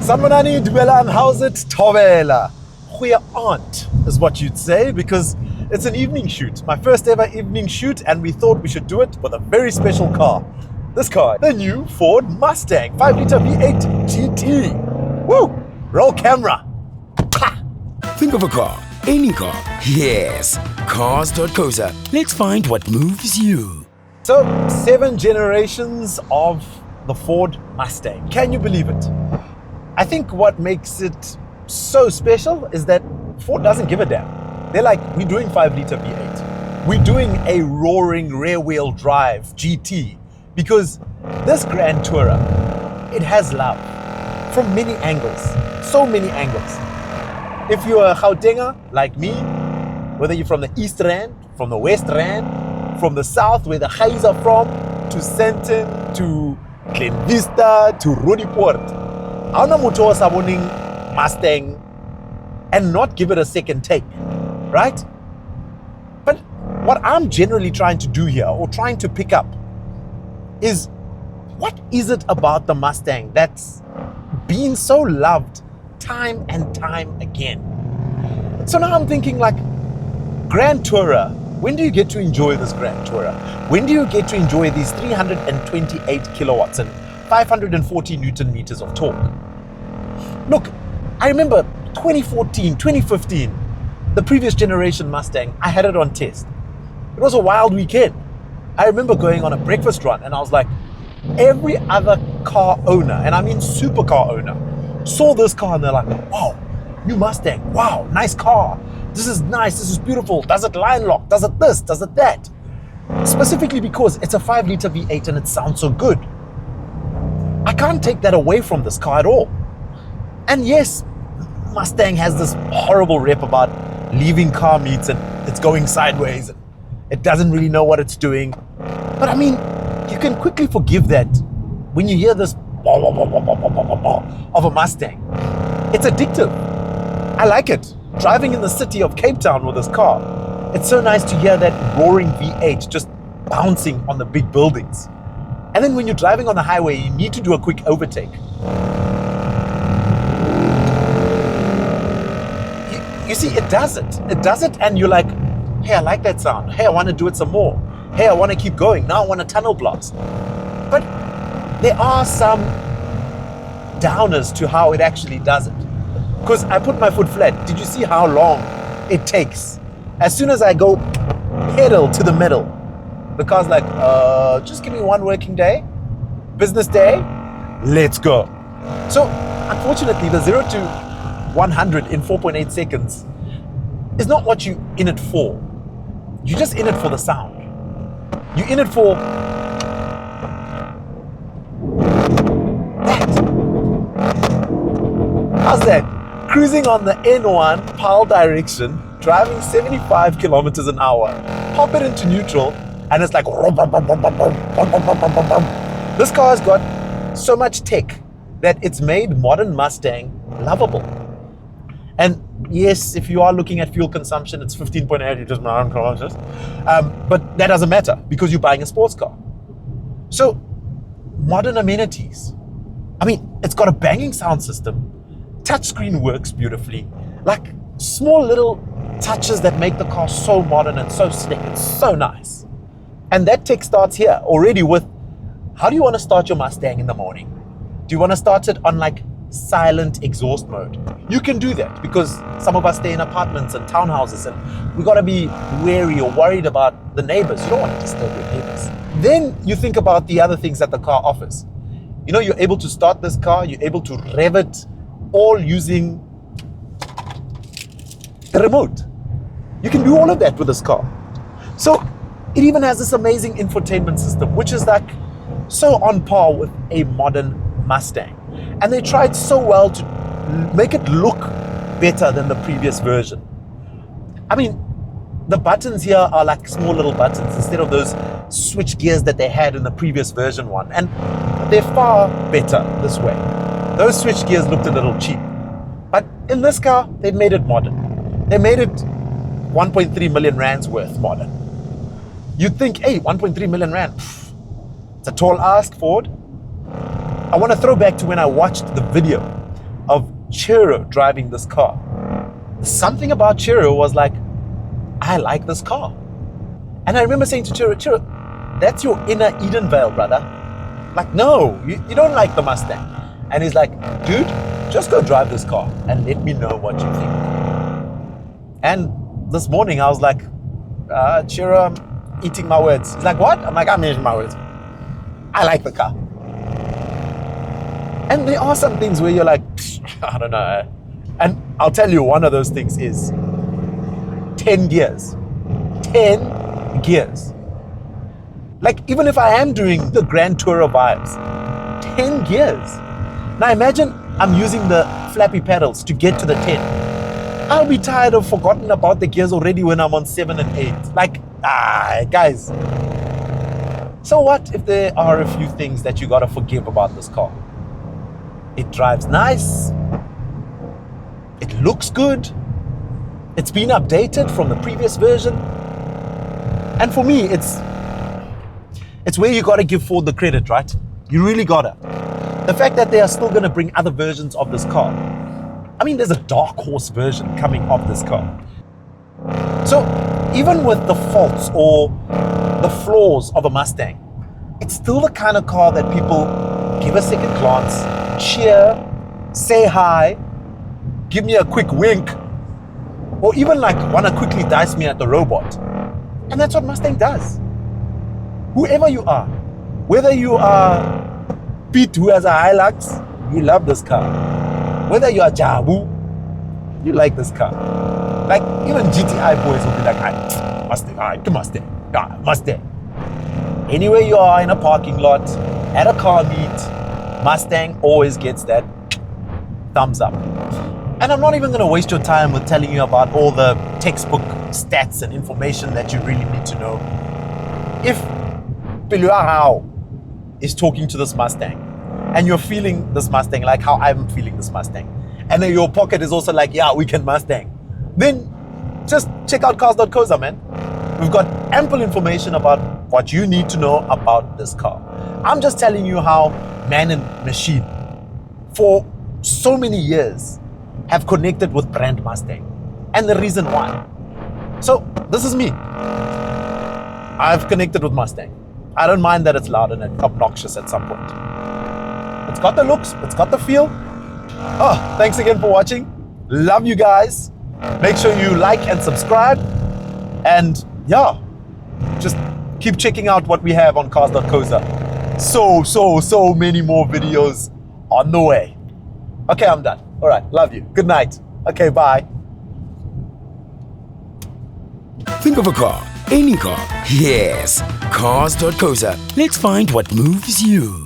Sanmanani Dubelan, how's it? Tovela. Goeie aunt is what you'd say, because it's an evening shoot. My first ever evening shoot, and we thought we should do it with a very special car. This car, the new Ford Mustang 5-liter V8 GT. Woo! Roll camera. Think of a car, any car. Yes, Cars.co.za. Let's find what moves you. So, 7 generations of the Ford Mustang. Can you believe it? I think what makes it so special is that Ford doesn't give a damn. They're like, we're doing 5-liter V8. We're doing a roaring rear-wheel drive GT, because this Grand Tourer, it has love from many angles, so many angles. If you're a Gautenger like me, whether you're from the East Rand, from the West Rand, from the South where the Gais are from, to Sandton, to Glen Vista, to Roodepoort, Auna Motor Saboning Mustang and not give it a second take, right? But what I'm generally trying to do here, or trying to pick up, is what is it about the Mustang that's been so loved time and time again? So now I'm thinking, like, Grand Tourer, when do you get to enjoy this Grand Tourer? When do you get to enjoy these 328 kilowatts and 540 Newton meters of torque? Look, I remember 2014, 2015, the previous generation Mustang, I had it on test. It was a wild weekend. I remember going on a breakfast run and I was like, every other car owner, and I mean supercar owner, saw this car and they're like, wow, new Mustang, wow, nice car. This is nice, this is beautiful. Does it line lock? Does it this? Does it that? Specifically because it's a 5-liter V8 and it sounds so good. I can't take that away from this car at all. And yes, Mustang has this horrible rep about leaving car meets and it's going sideways and it doesn't really know what it's doing. But I mean, you can quickly forgive that when you hear this of a Mustang. It's addictive. I like it. Driving in the city of Cape Town with this car, it's so nice to hear that roaring V8 just bouncing on the big buildings. And then when you're driving on the highway, you need to do a quick overtake. You see, it does it. It does it, and you're like, hey, I like that sound. Hey, I want to do it some more. Hey, I want to keep going. Now I want a tunnel blast. But there are some downers to how it actually does it. Because I put my foot flat. Did you see how long it takes? As soon as I go pedal to the metal, the car's like, just give me one working day, business day, let's go. So unfortunately, the 0 to 100 in 4.8 seconds is not what you're in it for. You're just in it for the sound. You're in it for that. How's that? Cruising on the N1 PAL direction, driving 75 kilometers an hour, pop it into neutral, and it's like, this car has got so much tech that it's made modern Mustang lovable. And yes, if you are looking at fuel consumption, it's 15.8 liters per hour, but that doesn't matter because you're buying a sports car. So, modern amenities. I mean, it's got a banging sound system. Touchscreen works beautifully. Like small little touches that make the car so modern and so slick. It's so nice. And that tech starts here already with, how do you want to start your Mustang in the morning? Do you want to start it on like silent exhaust mode? You can do that because some of us stay in apartments and townhouses and we got to be wary or worried about the neighbors. You don't want to disturb your neighbors. Then you think about the other things that the car offers. You know, you're able to start this car, you're able to rev it all using the remote. You can do all of that with this car. So it even has this amazing infotainment system, which is like so on par with a modern Mustang. And they tried so well to make it look better than the previous version. I mean, the buttons here are like small little buttons instead of those switch gears that they had in the previous version one. And they're far better this way. Those switch gears looked a little cheap. But in this car, they made it modern. They made it 1.3 million rands worth modern. You'd think, hey, 1.3 million rand, it's a tall ask, Ford. I want to throw back to when I watched the video of Chiro driving this car. Something about Chiro was like, I like this car. And I remember saying to Chiro, that's your inner Edenvale, brother. Like, no, you don't like the Mustang. And he's like, dude, just go drive this car and let me know what you think. And this morning I was like, Chiro, I'm eating my words. He's like, what? I'm like, I'm eating my words. I like the car. And there are some things where you're like, I don't know. And I'll tell you, one of those things is 10 gears. 10 gears. Like, even if I am doing the Grand Tourer vibes, 10 gears. Now imagine I'm using the flappy pedals to get to the 10. I'll be tired of forgotten about the gears already when I'm on 7 and 8. Like, guys. So what if there are a few things that you gotta forgive about this car? It drives nice. It looks good. It's been updated from the previous version. And for me, it's where you gotta give Ford the credit, right? You really gotta. The fact that they are still gonna bring other versions of this car. I mean, there's a dark horse version coming of this car. So even with the faults or the flaws of a Mustang, it's still the kind of car that people give a second glance, cheer, say hi, give me a quick wink, or even like want to quickly dice me at the robot. And that's what Mustang does. Whoever you are, whether you are Pete who has a Hilux, you love this car. Whether you are Jabu, you like this car. Like even GTI boys will be like, Mustang, Mustang, Mustang. Anywhere you are in a parking lot, at a car meet, Mustang always gets that thumbs up. And I'm not even going to waste your time with telling you about all the textbook stats and information that you really need to know. If Piluahao is talking to this Mustang and you're feeling this Mustang like how I'm feeling this Mustang, and then your pocket is also like, yeah, we can Mustang, then just check out Cars.co.za, man. We've got ample information about what you need to know about this car. I'm just telling you how man and machine for so many years have connected with brand Mustang and the reason why. So this is me. I've connected with Mustang. I don't mind that it's loud and obnoxious at some point. It's got the looks, it's got the feel. Oh, thanks again for watching. Love you guys. Make sure you like and subscribe. And yeah, just keep checking out what we have on Cars.co.za. So many more videos on the way. Okay, I'm done. All right, love you. Good night. Okay, bye. Think of a car, any car. Yes, Cars.co.za. Let's find what moves you.